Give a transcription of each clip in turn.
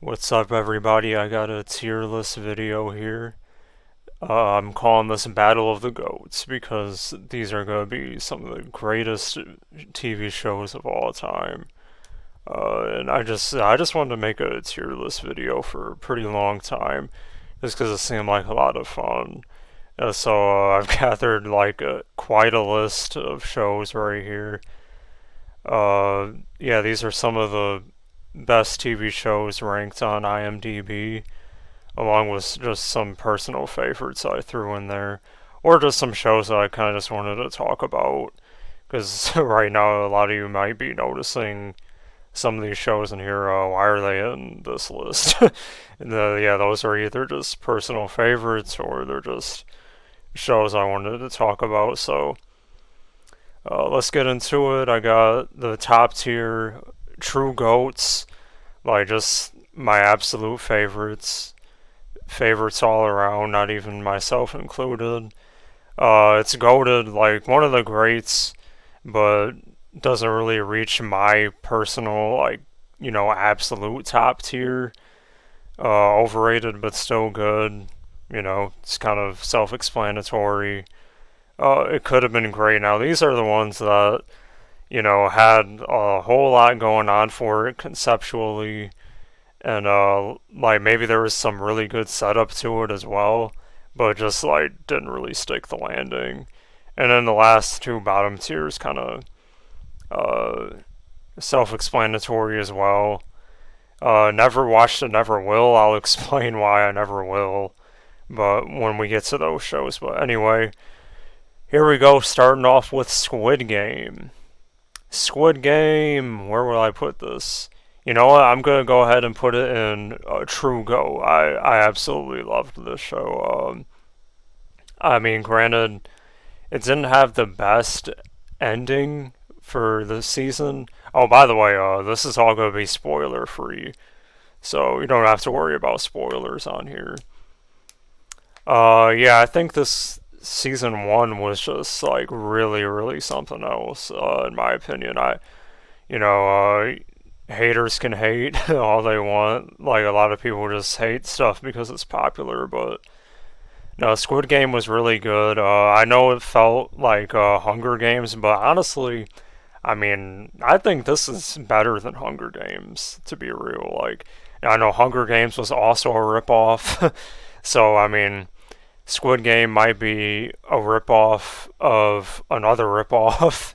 What's up, everybody? I got a tier list video here. I'm calling this Battle of the Goats because these are going to be some of the greatest TV shows of all time. And I just wanted to make a tier list video for a pretty long time, just because it seemed like a lot of fun. So I've gathered quite a list of shows right here. Yeah, these are some of the best TV shows ranked on IMDB, along with just some personal favorites I threw in there, or just some shows that I kind of just wanted to talk about. Because right now, a lot of you might be noticing some of these shows in here. Why are they in this list? Yeah, those are either just personal favorites or they're just shows I wanted to talk about. So let's get into it. I got the top tier true goats, like just my absolute favorites all around, not even myself included. It's goated, like one of the greats, but doesn't really reach my personal, absolute top tier. Overrated, but still good. It's kind of self explanatory. It could have been great. Now, these are the ones that, had a whole lot going on for it conceptually, and like maybe there was some really good setup to it as well, but just like didn't really stick the landing. And then the last two bottom tiers kind of uh, self-explanatory as well. Never watched it, never will. I'll explain why I never will, but when we get to those shows. But anyway, here we go. Starting off with Squid Game. Squid Game. Where will I put this? You know what? I'm gonna go ahead and put it in True Go. I absolutely loved this show. I mean, granted, it didn't have the best ending for the season. Oh, by the way, this is all gonna be spoiler free, so you don't have to worry about spoilers on here. Yeah, I think this season one was just like really, really something else. In my opinion, you know, haters can hate all they want. Like a lot of people just hate stuff because it's popular, but no, Squid Game was really good. I know it felt like Hunger Games, but honestly, I mean, I think this is better than Hunger Games, to be real. Like, I know Hunger Games was also a ripoff, so I mean, Squid Game might be a ripoff of another ripoff,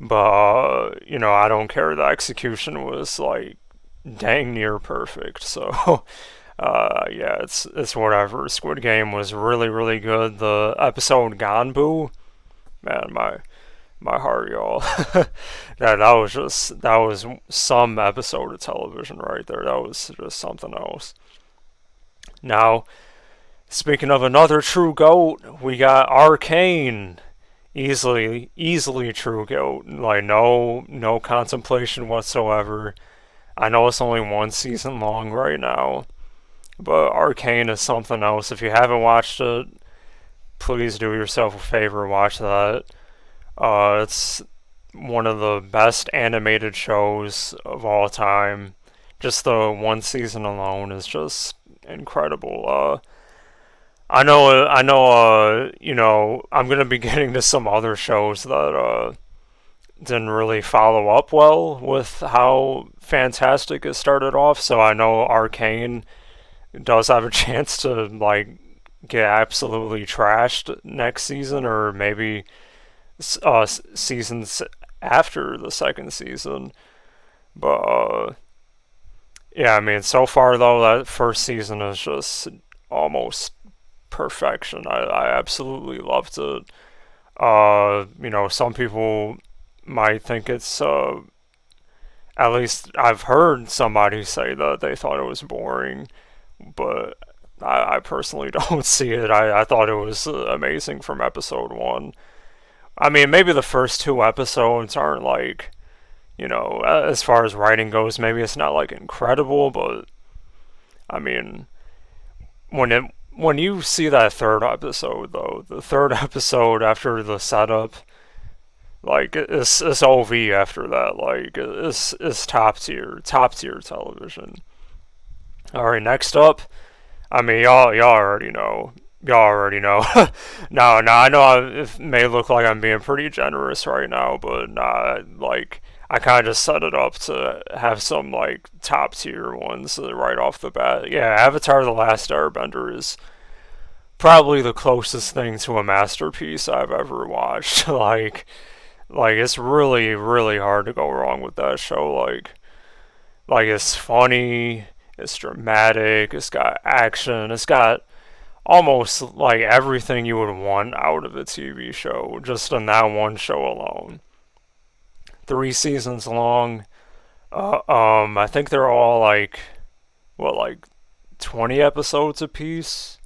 but I don't care. The execution was like dang near perfect. So yeah, it's whatever. Squid Game was really really good. The episode Ganbu, man, my heart, y'all. That was some episode of television right there. That was just something else. Now, speaking of another true goat, we got Arcane. Easily true goat. Like no contemplation whatsoever. I know it's only one season long right now, but Arcane is something else. If you haven't watched it, please do yourself a favor, watch that. It's one of the best animated shows of all time. Just the one season alone is just incredible. I'm gonna be getting to some other shows that didn't really follow up well with how fantastic it started off. So I know Arcane does have a chance to like get absolutely trashed next season, or maybe seasons after the second season. But yeah, I mean, so far though, that first season is just almost perfection. I absolutely loved it. Some people might think it's at least I've heard somebody say that they thought it was boring, but I personally don't see it. I thought it was amazing from episode one. I mean, maybe the first two episodes aren't like, as far as writing goes, maybe it's not like incredible, but I mean, when you see that third episode though, the third episode after the setup, like it's OV after that. Like it's top tier television. All right, next up. I mean, y'all already know. Y'all already know. No, I know it may look like I'm being pretty generous right now, but nah, like I kind of just set it up to have some like top tier ones right off the bat. Yeah, Avatar: The Last Airbender is probably the closest thing to a masterpiece I've ever watched. like it's really hard to go wrong with that show. Like it's funny, it's dramatic, it's got action, it's got almost like everything you would want out of a TV show just in that one show alone. 3 seasons long. I think they're all like 20 episodes apiece.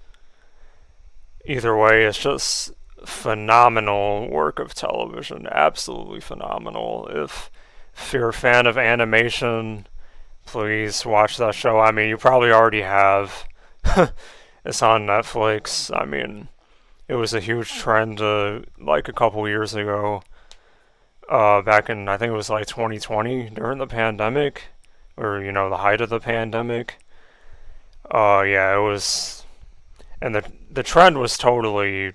Either way, it's just phenomenal work of television. Absolutely phenomenal. If you're a fan of animation, please watch that show. I mean, you probably already have. It's on Netflix. I mean, it was a huge trend like a couple years ago. Back in, I think it was like 2020 during the pandemic, or the height of the pandemic. Yeah, it was, and the trend was totally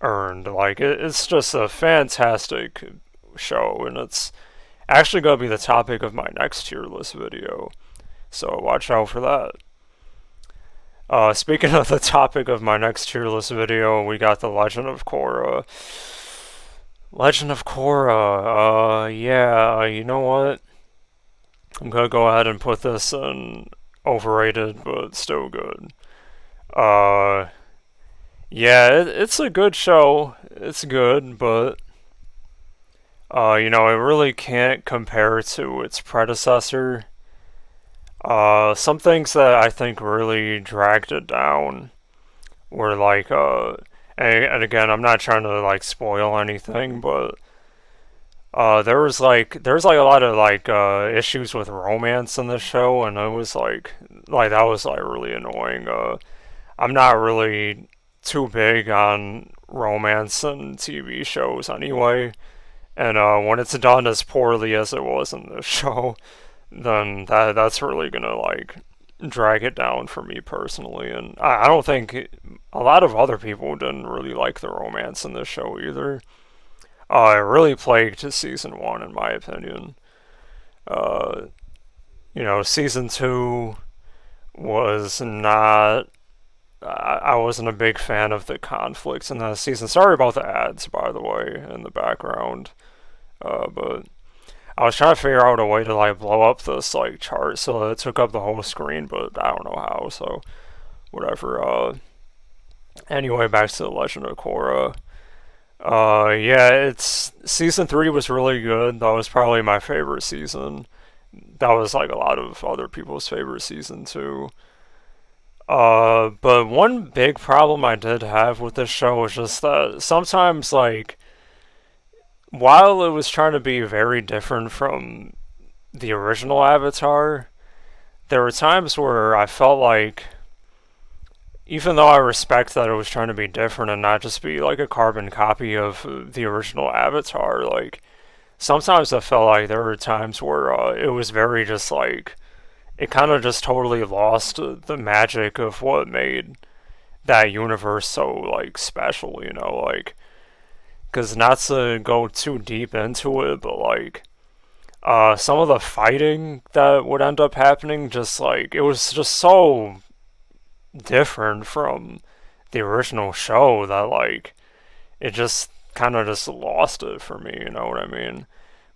earned. Like it's just a fantastic show, and it's actually gonna be the topic of my next tier list video. So watch out for that. Speaking of the topic of my next tier list video, we got the Legend of Korra. Legend of Korra. Yeah. You know what? I'm gonna go ahead and put this in overrated, but still good. Uh, yeah, it's a good show. It's good, but it really can't compare to its predecessor. Some things that I think really dragged it down were and again, I'm not trying to like spoil anything, but there's like a lot of issues with romance in this show, and it was like that was like really annoying. I'm not really too big on romance in TV shows anyway, and when it's done as poorly as it was in this show, then that's really gonna like drag it down for me personally. And I don't think a lot of other people didn't really like the romance in this show either. It really plagued season one, in my opinion. Uh, season two was not. I wasn't a big fan of the conflicts in that season. Sorry about the ads, by the way, in the background. But I was trying to figure out a way to like blow up this like chart so it took up the whole screen, but I don't know how. So whatever. Anyway, back to the Legend of Korra. Yeah, it's season three was really good. That was probably my favorite season. That was like a lot of other people's favorite season too. But one big problem I did have with this show was just that sometimes while it was trying to be very different from the original Avatar, there were times where I felt like, even though I respect that it was trying to be different and not just be like a carbon copy of the original Avatar, like sometimes I felt like there were times where it was very just like it kind of just totally lost the magic of what made that universe so like special, like because not to go too deep into it, but some of the fighting that would end up happening, just like it was just so different from the original show that it just kind of just lost it for me. You know what I mean?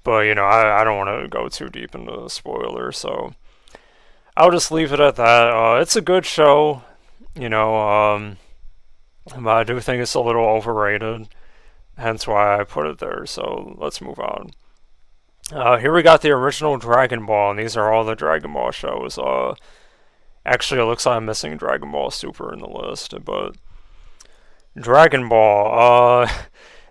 But I don't want to go too deep into the spoilers, so I'll just leave it at that. It's a good show, but I do think it's a little overrated, hence why I put it there. So let's move on. Here we got the original Dragon Ball, and these are all the Dragon Ball shows. Actually, it looks like I'm missing Dragon Ball Super in the list, but Dragon Ball,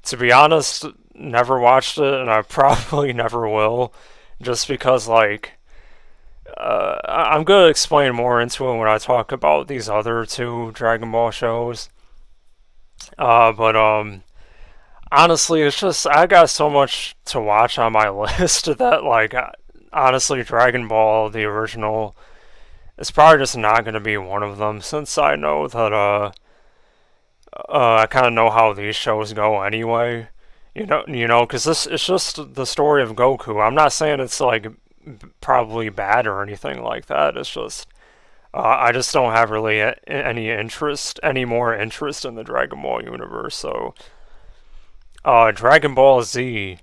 to be honest, never watched it, and I probably never will, just because, I'm going to explain more into it when I talk about these other two Dragon Ball shows. But honestly, it's just, I got so much to watch on my list that, honestly, Dragon Ball, the original, it's probably just not going to be one of them since I know that I kind of know how these shows go anyway. Because this it's just the story of Goku. I'm not saying it's like probably bad or anything like that. It's just I just don't have really any more interest in the Dragon Ball universe. So, Dragon Ball Z.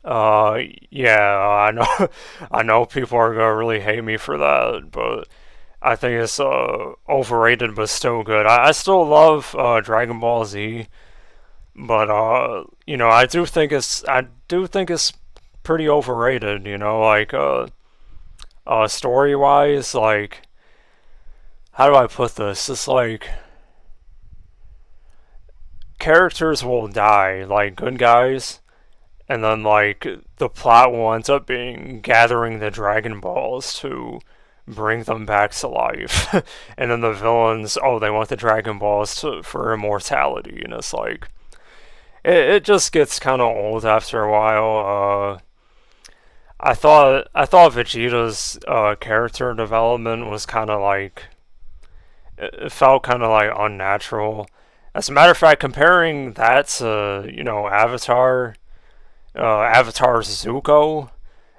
Yeah, I know, I know people are gonna really hate me for that, but I think it's overrated, but still good. I still love Dragon Ball Z, but I do think it's pretty overrated. Like story wise, like how do I put this? It's like characters will die, like good guys, and then like the plot will end up being gathering the Dragon Balls to bring them back to life, and then the villains, oh, they want the Dragon Balls for immortality, and it's like it just gets kind of old after a while. I thought Vegeta's character development was kind of like it felt kind of like unnatural. As a matter of fact, comparing that to Avatar's Zuko,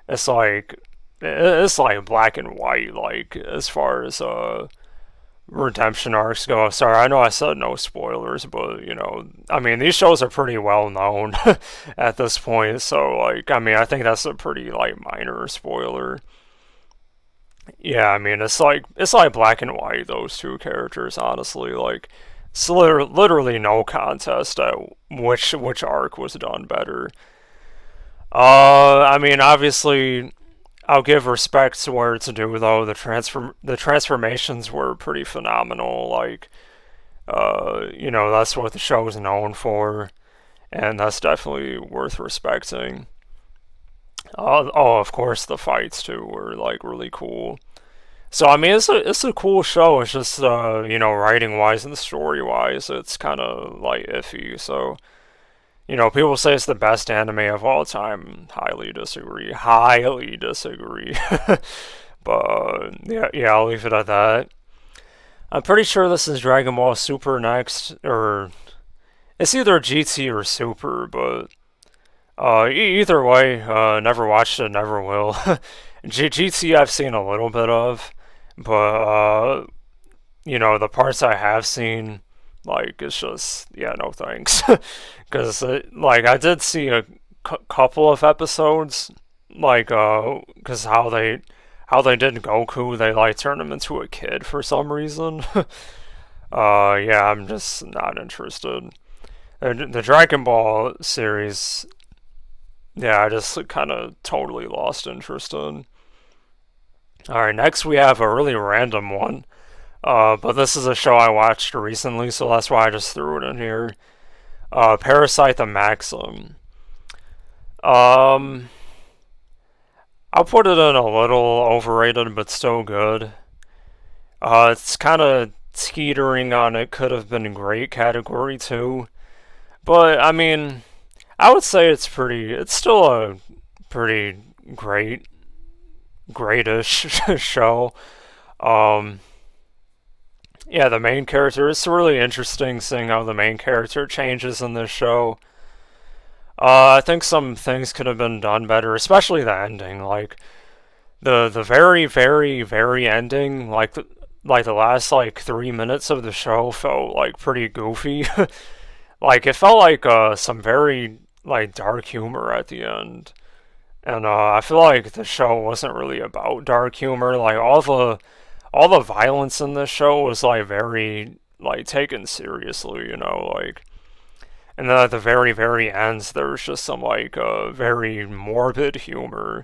it's like it's like black and white. Like as far as redemption arcs go. Sorry, I know I said no spoilers, but I mean these shows are pretty well known at this point. So like, I mean, I think that's a pretty like minor spoiler. Yeah, I mean it's like black and white those two characters. Honestly, like it's literally no contest at which arc was done better. I mean, obviously, I'll give respect to where it's due though. The transformations were pretty phenomenal. Like, that's what the show is known for, and that's definitely worth respecting. Oh, of course, the fights too were like really cool. So I mean, it's a cool show. It's just writing wise and story wise, it's kind of like iffy. So people say it's the best anime of all time. Highly disagree. Highly disagree. But yeah, I'll leave it at that. I'm pretty sure this is Dragon Ball Super next, or it's either GT or Super. But either way, never watched it, never will. GT I've seen a little bit of, but the parts I have seen, like it's just yeah, no thanks. Because like I did see a couple of episodes, like because how they did Goku, they like turned him into a kid for some reason. Yeah, I'm just not interested. The Dragon Ball series, yeah, I just kind of totally lost interest in. All right, next we have a really random one. But this is a show I watched recently, so that's why I just threw it in here. Parasite the Maxim. Um, I'll put it in a little overrated, but still good. It's kind of teetering on it could have been great category too, but I mean, I would say it's still a pretty greatish show. Um, yeah, the main character, it's really interesting seeing how the main character changes in this show. I think some things could have been done better, especially the ending. Like the very very ending, like the last like 3 minutes of the show felt like pretty goofy. Like it felt like some very like dark humor at the end, and I feel like the show wasn't really about dark humor. Like all the violence in this show was like very like taken seriously. Like, and then at the very ends, there was just some like very morbid humor,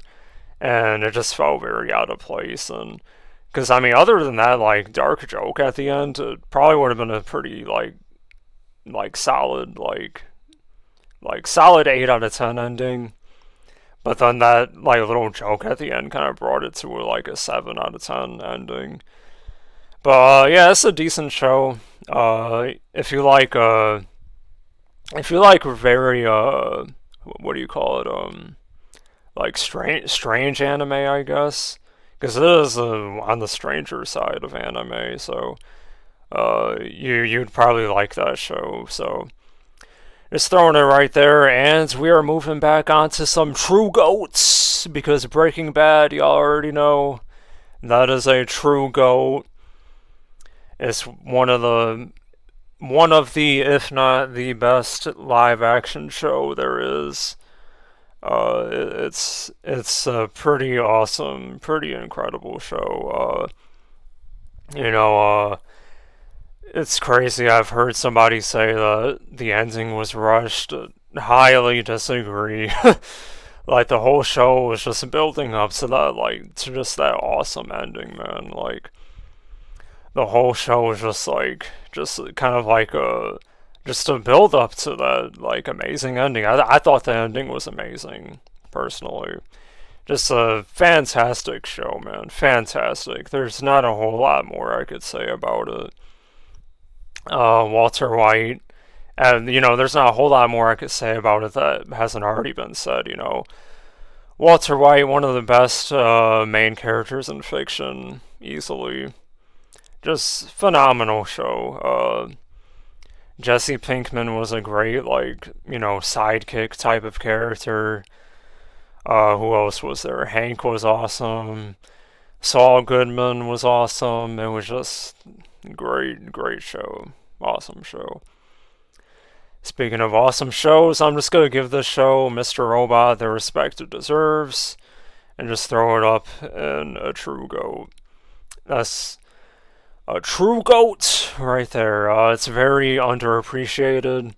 and it just felt very out of place. And because I mean, other than that like dark joke at the end, it probably would have been a pretty like solid like solid 8 out of 10 ending. But then that like little joke at the end kind of brought it to like a 7 out of 10 ending. But yeah, it's a decent show. If you like very what do you call it, like strange anime, I guess, because it is on the stranger side of anime. So you'd probably like that show. So just throwing it right there, and we are moving back onto some true goats because Breaking Bad, y'all already know that is a true goat. It's one of the, if not the best live action show there is. It's a pretty awesome, pretty incredible show. You know, it's crazy. I've heard somebody say that the ending was rushed. Highly disagree. Like the whole show was just building up to that, like to just that awesome ending, man. Like the whole show was just kind of like just a build up to that like amazing ending. I thought the ending was amazing, personally. Just a fantastic show, man. Fantastic. There's not a whole lot more I could say about it. Walter White, and there's not a whole lot more I could say about it that hasn't already been said. Walter White, one of the best main characters in fiction, easily. Just phenomenal show. Jesse Pinkman was a great, like, sidekick type of character. Who else was there? Hank was awesome. Saul Goodman was awesome. It was just great, great show. Awesome show. Speaking of awesome shows, I'm just going to give this show, Mr. Robot, the respect it deserves, and just throw it up in a true GOAT. That's a true GOAT right there. It's very underappreciated.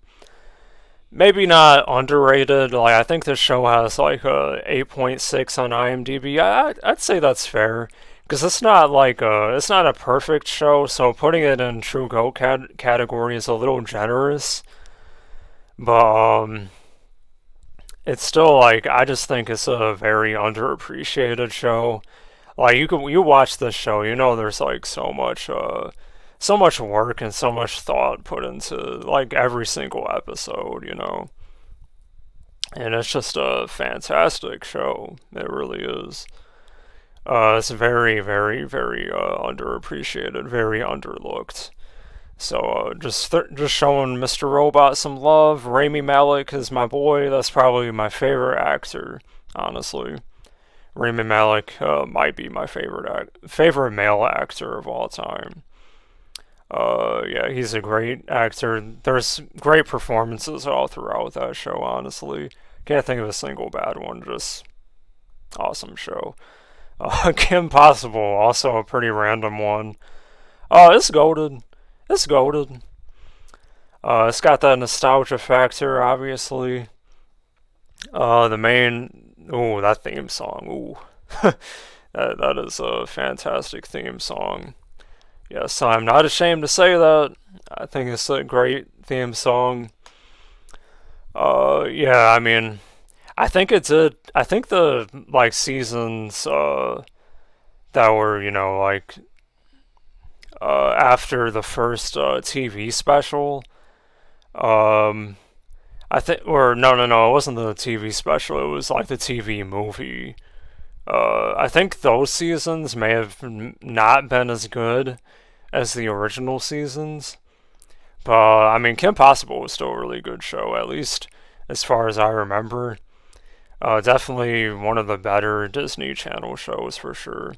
Maybe not underrated. Like, I think this show has like a 8.6 on IMDb. I'd say that's fair. Because it's not a perfect show, so putting it in true GOAT category is a little generous. But it's still like I just think it's a very underappreciated show. Like you watch this show, there's like so much work and so much thought put into like every single episode, and it's just a fantastic show. It really is. It's very, very, very underappreciated, very underlooked. So just showing Mr. Robot some love. Rami Malek is my boy. That's probably my favorite actor, honestly. Rami Malek might be my favorite male actor of all time. Yeah, he's a great actor. There's great performances all throughout that show, honestly. Can't think of a single bad one. Just awesome show. Kim Possible, also a pretty random one. It's goated. It's goated. It's got that nostalgia factor, obviously. The main... Ooh, that theme song. Ooh. that is a fantastic theme song. Yes, I'm not ashamed to say that. I think it's a great theme song. Yeah, I mean... I think it's a... I think the, like, seasons, that were, after the first TV special. I think, or no, it wasn't the TV special. It was like the TV movie. I think those seasons may have not been as good as the original seasons. But I mean, Kim Possible was still a really good show, at least as far as I remember. Definitely one of the better Disney Channel shows for sure.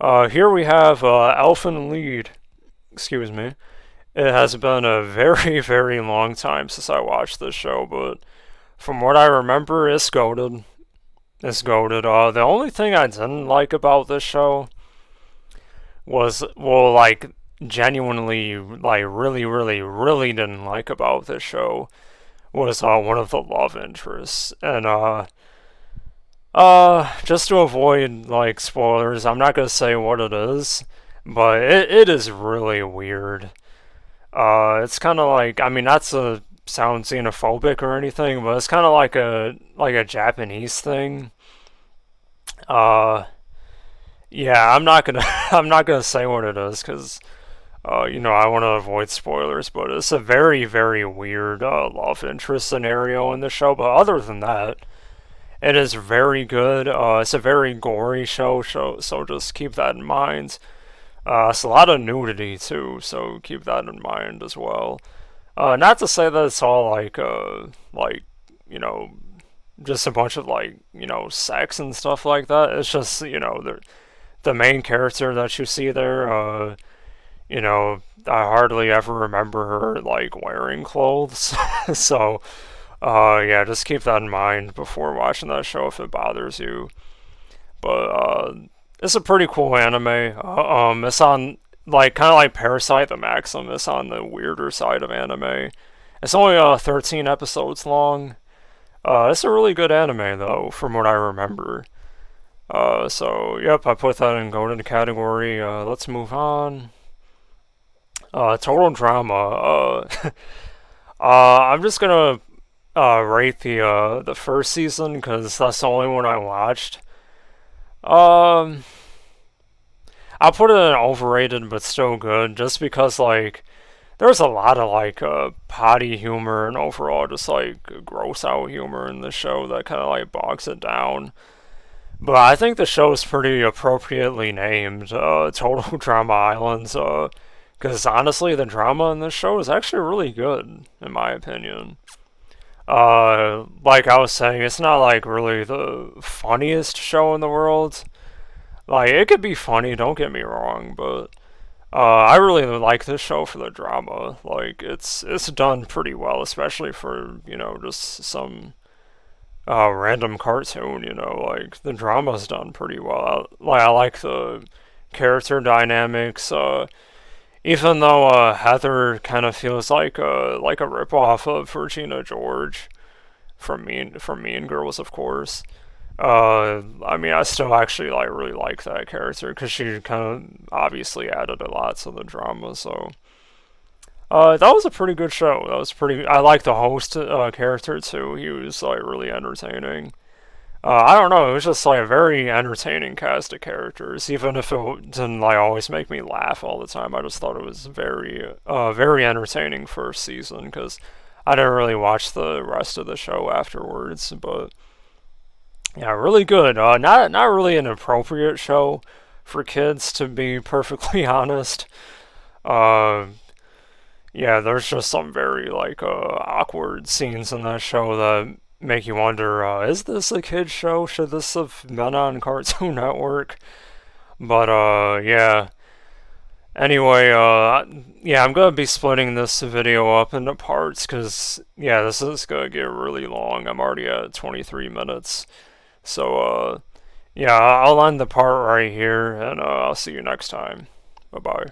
Here we have Elfen Lied. Excuse me. It has been a very, very long time since I watched this show, but from what I remember, it's goated. It's goated. The only thing I didn't like about this show was, well, like, genuinely, like, really, really, really didn't like about this show was one of the love interests. And, just to avoid, like, spoilers, I'm not gonna say what it is, but it is really weird. It's kind of like, I mean, not to sound xenophobic or anything, but it's kind of like a Japanese thing. Uh, yeah, I'm not gonna I'm not gonna say what it is because I want to avoid spoilers, but it's a very, very weird love interest scenario in the show. But other than that, It is very good. It's a very gory show, so just keep that in mind. It's a lot of nudity too, so keep that in mind as well. Not to say that it's all like you know, just a bunch of sex and stuff like that. It's just the main character that you see there. I hardly ever remember her like wearing clothes, so yeah, just keep that in mind before watching that show if it bothers you. But it's a pretty cool anime. It's on like kind of like Parasite the Maxim. It's on the weirder side of anime. It's only 13 episodes long. It's a really good anime though, from what I remember. So yep, I put that in golden category. Let's move on. Total drama. I'm just gonna rate the first season because that's the only one I watched. Um, I'll put it in overrated but still good, just because like there's a lot of potty humor and overall just like gross out humor in the show that kind of like bogs it down. But I think the show is pretty appropriately named Total Drama Islands. Because honestly, the drama in this show is actually really good, in my opinion. Like I was saying, it's not like really the funniest show in the world. Like it could be funny, don't get me wrong, but I really like this show for the drama. Like it's done pretty well, especially for just some random cartoon. Like the drama's done pretty well. I like the character dynamics. Even though Heather kind of feels like a ripoff of Regina George from Mean Girls, of course. I mean, I still actually really like that character because she kind of obviously added a lot to the drama. So that was a pretty good show. That was pretty. I like the host character too. He was like really entertaining. I don't know. It was just like a very entertaining cast of characters, even if it didn't like always make me laugh all the time. I just thought it was very entertaining first season because I didn't really watch the rest of the show afterwards. But yeah, really good. Not really an appropriate show for kids, to be perfectly honest. Uh, yeah, there's just some very awkward scenes in that show that make you wonder, is this a kid's show? Should this have been on Cartoon Network? But yeah. Anyway, yeah, I'm gonna be splitting this video up into parts because yeah, this is gonna get really long. I'm already at 23 minutes, so yeah, I'll end the part right here, and I'll see you next time. Bye bye.